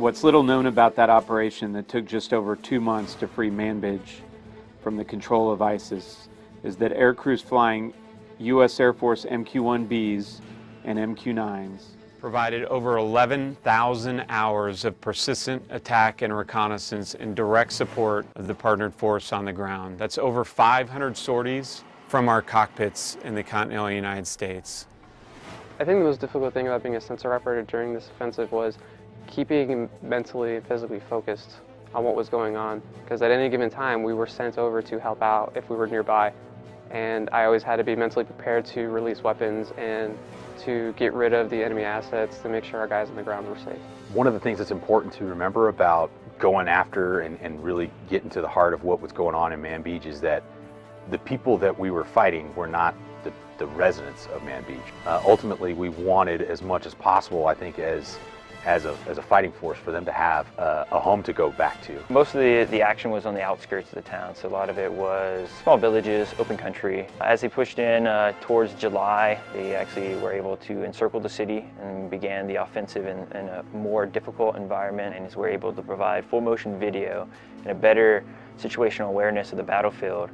What's little known about that operation that took just over 2 months to free Manbij from the control of ISIS is that aircrews flying U.S. Air Force MQ-1Bs and MQ-9s provided over 11,000 hours of persistent attack and reconnaissance in direct support of the partnered force on the ground. That's over 500 sorties from our cockpits in the continental United States. I think the most difficult thing about being a sensor operator during this offensive was keeping mentally and physically focused on what was going on, because at any given time we were sent over to help out if we were nearby, and I always had to be mentally prepared to release weapons and to get rid of the enemy assets to make sure our guys on the ground were safe. One of the things that's important to remember about going after and really getting to the heart of what was going on in Manbij is that the people that we were fighting were not the residents of Manbij. Ultimately, we wanted as much as possible, I think, as a fighting force, for them to have a home to go back to. Most of the action was on the outskirts of the town, so a lot of it was small villages, open country. As they pushed in towards July, they actually were able to encircle the city and began the offensive in a more difficult environment, and were able to provide full motion video and a better situational awareness of the battlefield.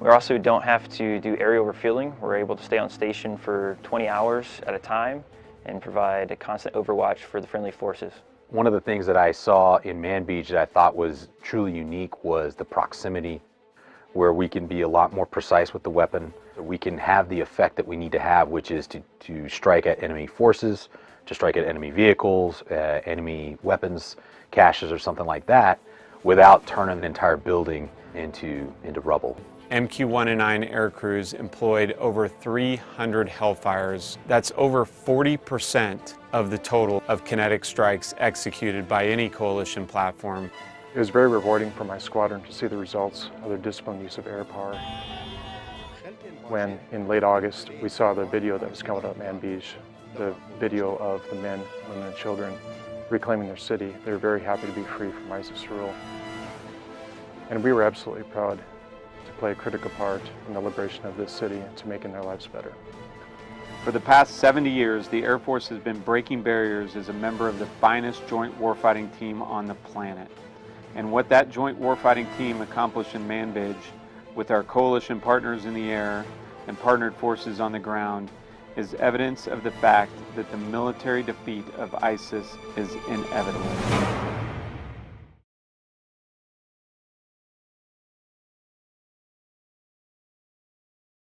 We also don't have to do aerial refueling. We're able to stay on station for 20 hours at a time and provide a constant overwatch for the friendly forces. One of the things that I saw in Manbij that I thought was truly unique was the proximity, where we can be a lot more precise with the weapon. We can have the effect that we need to have, which is to strike at enemy forces, to strike at enemy vehicles, enemy weapons, caches or something like that, without turning an entire building into rubble. MQ-1 and 9 aircrews employed over 300 Hellfires. That's over 40% of the total of kinetic strikes executed by any coalition platform. It was very rewarding for my squadron to see the results of their disciplined use of air power. When, in late August, we saw the video that was coming out of Manbij, the video of the men, women, and children reclaiming their city, they were very happy to be free from ISIS rule. And we were absolutely proud to play a critical part in the liberation of this city and to making their lives better. For the past 70 years, the Air Force has been breaking barriers as a member of the finest joint warfighting team on the planet. And what that joint warfighting team accomplished in Manbij, with our coalition partners in the air and partnered forces on the ground, is evidence of the fact that the military defeat of ISIS is inevitable.